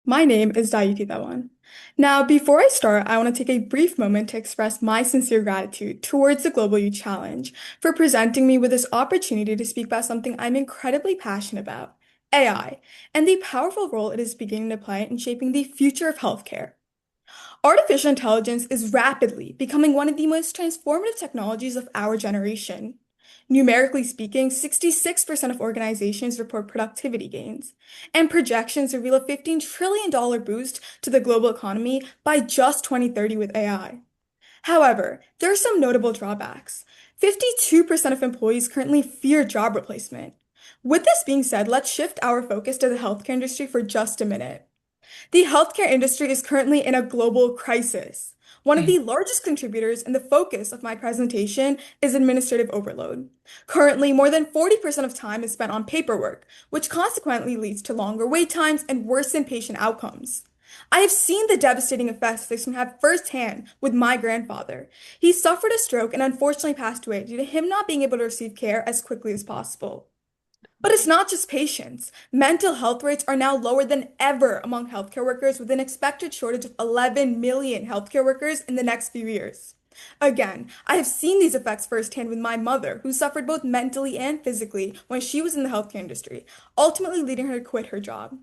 My name is Dyuthi Dhawan. Now, before I start, I want to take a brief moment to express my sincere gratitude towards the Global Youth Challenge for presenting me with this opportunity to speak about something I'm incredibly passionate about, AI, and the powerful role it is beginning to play in shaping the future of healthcare. Artificial intelligence is rapidly becoming one of the most transformative technologies of our generation. Numerically speaking, 66% of organizations report productivity gains, and projections reveal a $15 trillion boost to the global economy by just 2030 with AI. However, there are some notable drawbacks. 52% of employees currently fear job replacement. With this being said, let's shift our focus to the healthcare industry for just a minute. The healthcare industry is currently in a global crisis. One of the largest contributors and the focus of my presentation is administrative overload. Currently, more than 40% of time is spent on paperwork, which consequently leads to longer wait times and worsened patient outcomes. I have seen the devastating effects this can have firsthand with my grandfather. He suffered a stroke and unfortunately passed away due to him not being able to receive care as quickly as possible. But it's not just patients. Mental health rates are now lower than ever among healthcare workers, with an expected shortage of 11 million healthcare workers in the next few years. Again, I have seen these effects firsthand with my mother, who suffered both mentally and physically when she was in the healthcare industry, ultimately leading her to quit her job.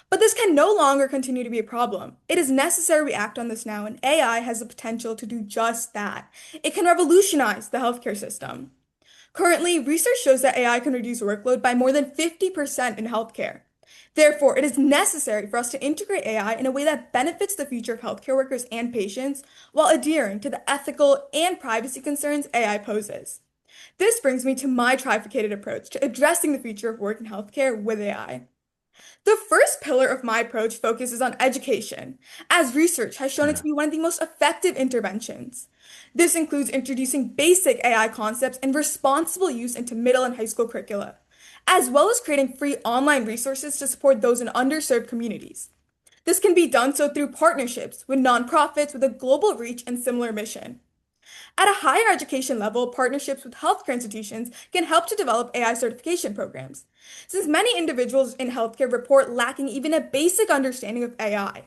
But this can no longer continue to be a problem. It is necessary we act on this now, and AI has the potential to do just that. It can revolutionize the healthcare system. Currently, research shows that AI can reduce workload by more than 50% in healthcare. Therefore, it is necessary for us to integrate AI in a way that benefits the future of healthcare workers and patients while adhering to the ethical and privacy concerns AI poses. This brings me to my trifurcated approach to addressing the future of work in healthcare with AI. The first pillar of my approach focuses on education, as research has shown it to Yeah. be one of the most effective interventions. This includes introducing basic AI concepts and responsible use into middle and high school curricula, as well as creating free online resources to support those in underserved communities. This can be done so through partnerships with nonprofits with a global reach and similar mission. At a higher education level, partnerships with healthcare institutions can help to develop AI certification programs, since many individuals in healthcare report lacking even a basic understanding of AI.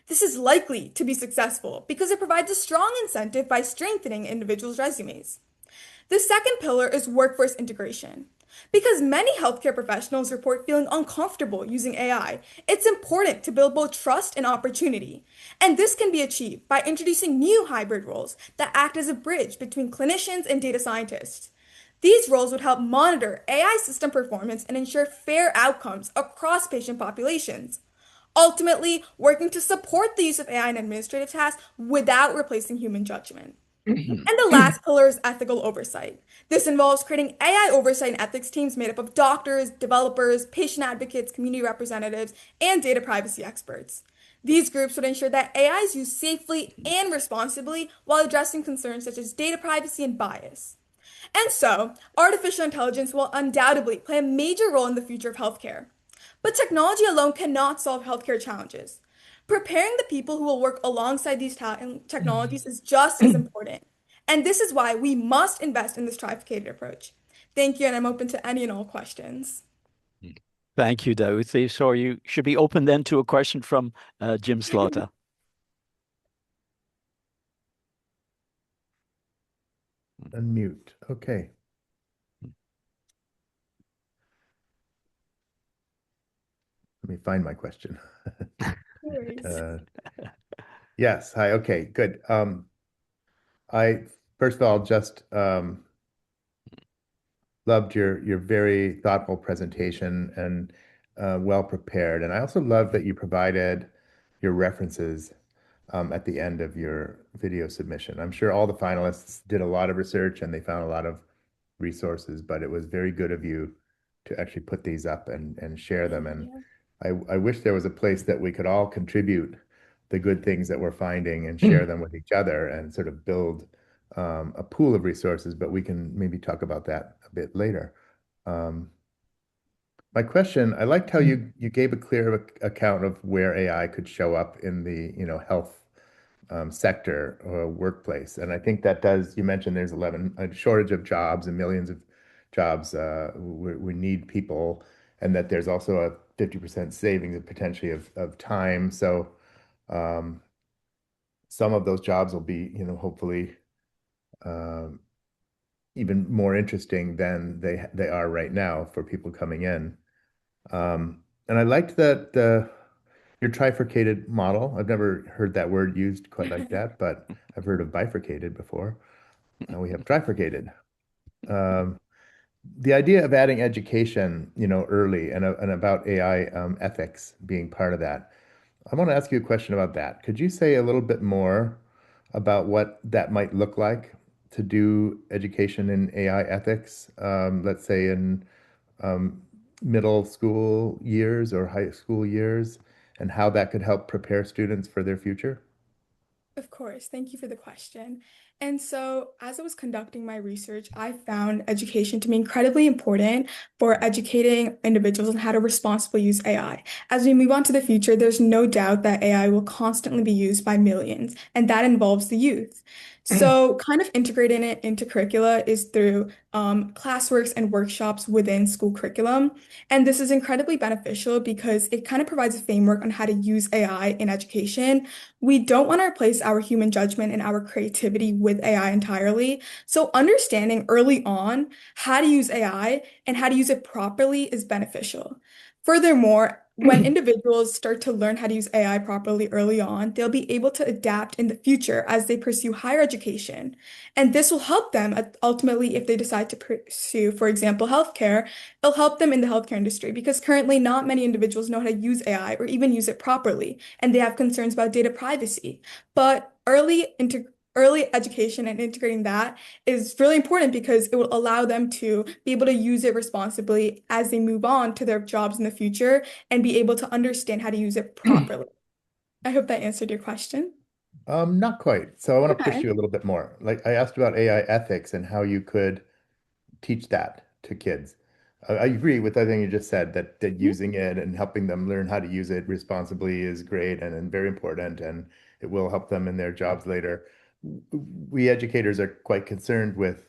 This is likely to be successful because it provides a strong incentive by strengthening individuals' resumes. The second pillar is workforce integration. Because many healthcare professionals report feeling uncomfortable using AI, it's important to build both trust and opportunity. And this can be achieved by introducing new hybrid roles that act as a bridge between clinicians and data scientists. These roles would help monitor AI system performance and ensure fair outcomes across patient populations, ultimately working to support the use of AI in administrative tasks without replacing human judgment. And the last pillar is ethical oversight. This involves creating AI oversight and ethics teams made up of doctors, developers, patient advocates, community representatives, and data privacy experts. These groups would ensure that AI is used safely and responsibly while addressing concerns such as data privacy and bias. And so, artificial intelligence will undoubtedly play a major role in the future of healthcare. But technology alone cannot solve healthcare challenges. Preparing the people who will work alongside these technologies is just as important. And this is why we must invest in this trifurcated approach. Thank you, and I'm open to any and all questions. Thank you, Dyuthi. So you should be open then to a question from Jim Slaughter. Unmute. Okay. Let me find my question. No worries. Uh, yes. Hi. Okay. Good. I first of all just loved your very thoughtful presentation and well prepared. And I also love that you provided your references at the end of your video submission. I'm sure all the finalists did a lot of research and they found a lot of resources, but it was very good of you to actually put these up and share them. Thank And you. I wish there was a place that we could all contribute the good things that we're finding and share them with each other and sort of build a pool of resources, but we can maybe talk about that a bit later. Um, my question, I liked how you gave a clear account of where AI could show up in the, health sector or workplace. And I think that does, you mentioned there's a shortage of jobs and millions of jobs. We need people. and that there's also a 50% savings of potentially of time. So um, some of those jobs will be, hopefully um, even more interesting than they are right now for people coming in. And I liked that your trifurcated model. I've never heard that word used quite like that, but I've heard of bifurcated before. Now we have trifurcated. Um, the idea of adding education, early and about AI ethics being part of that. I want to ask you a question about that. Could you say a little bit more about what that might look like to do education in AI ethics, let's say in um, middle school years or high school years, and how that could help prepare students for their future? Of course, thank you for the question. And so, as I was conducting my research, I found education to be incredibly important for educating individuals on how to responsibly use AI. As we move on to the future, there's no doubt that AI will constantly be used by millions, and that involves the youth. So, kind of integrating it into curricula is through classworks and workshops within school curriculum. And this is incredibly beneficial because it kind of provides a framework on how to use AI in education. We don't want to replace our human judgment and our creativity with AI entirely. So, understanding early on how to use AI and how to use it properly is beneficial. Furthermore, when individuals start to learn how to use AI properly early on, they'll be able to adapt in the future as they pursue higher education. And this will help them ultimately if they decide to pursue, for example, healthcare. It'll help them in the healthcare industry because currently not many individuals know how to use AI or even use it properly, and they have concerns about data privacy. But early education and integrating that is really important because it will allow them to be able to use it responsibly as they move on to their jobs in the future and be able to understand how to use it properly. I hope that answered your question. Not quite. So I want to push Okay. you a little bit more. Like I asked about AI ethics and how you could teach that to kids. I agree with everything you just said that using it and helping them learn how to use it responsibly is great and very important, and it will help them in their jobs later. We educators are quite concerned with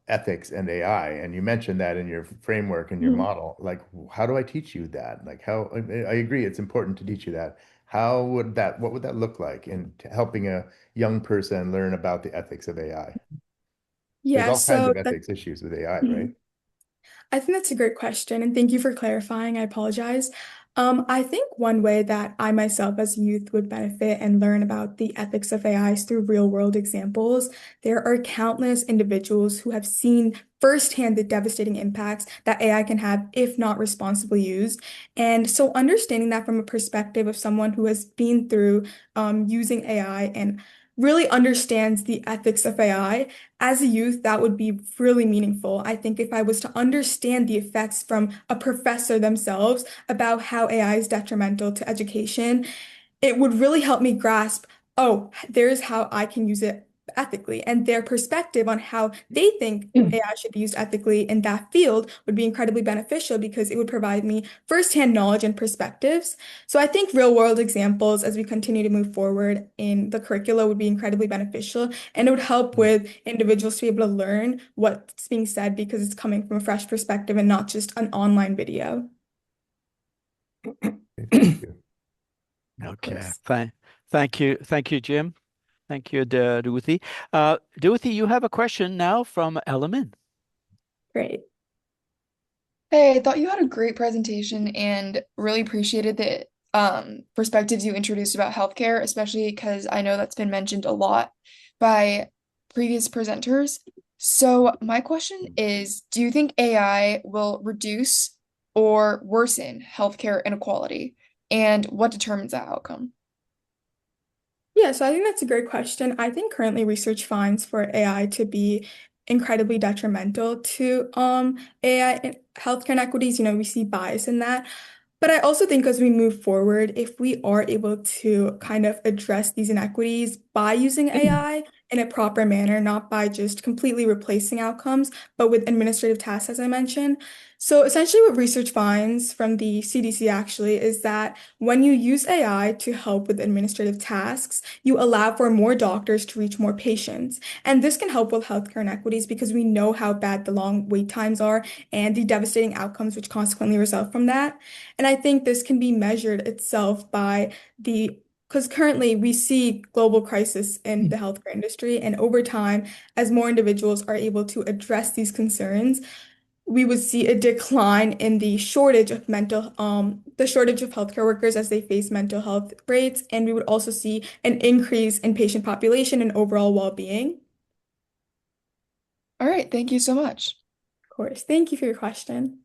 ethics and AI, and you mentioned that in your framework and your Mhm. model. Like, how do I teach you that? Like, I agree, it's important to teach you that. What would that look like in helping a young person learn about the ethics of AI? There's Yeah, all kinds so of that, ethics issues with AI, right? mhm. I think that's a great question, and thank you for clarifying. I apologize. I think one way that I myself as a youth would benefit and learn about the ethics of AI is through real-world examples. There are countless individuals who have seen firsthand the devastating impacts that AI can have if not responsibly used. And so understanding that from a perspective of someone who has been through using AI and really understands the ethics of AI as a youth, that would be really meaningful. I think if I was to understand the effects from a professor themselves about how AI is detrimental to education, it would really help me grasp, oh, there's how I can use it ethically. And their perspective on how they think AI should be used ethically in that field would be incredibly beneficial because it would provide me firsthand knowledge and perspectives. So I think real world examples as we continue to move forward in the curricula would be incredibly beneficial. And it would help with individuals to be able to learn what's being said because it's coming from a fresh perspective and not just an online video. Okay, thank you. Of Okay. course. Thank you. Thank you, Jim. Thank you, Dyuthi. Dyuthi, you have a question now from Element. Great. Hey, I thought you had a great presentation and really appreciated the perspectives you introduced about healthcare, especially because I know that's been mentioned a lot by previous presenters. So my question is, do you think AI will reduce or worsen healthcare inequality? And what determines that outcome? Yeah, so I think that's a great question. I think currently research finds for AI to be incredibly detrimental to AI and healthcare inequities. We see bias in that. But I also think as we move forward, if we are able to kind of address these inequities by using AI, in a proper manner, not by just completely replacing outcomes, but with administrative tasks, as I mentioned. So essentially what research finds from the CDC actually is that when you use AI to help with administrative tasks, you allow for more doctors to reach more patients. And this can help with healthcare inequities because we know how bad the long wait times are and the devastating outcomes which consequently result from that. And I think this can be measured itself by because currently we see global crisis in the healthcare industry, and over time, as more individuals are able to address these concerns, we would see a decline in the shortage of healthcare workers as they face mental health rates, and we would also see an increase in patient population and overall well-being. All right, thank you so much. Of course. Thank you for your question.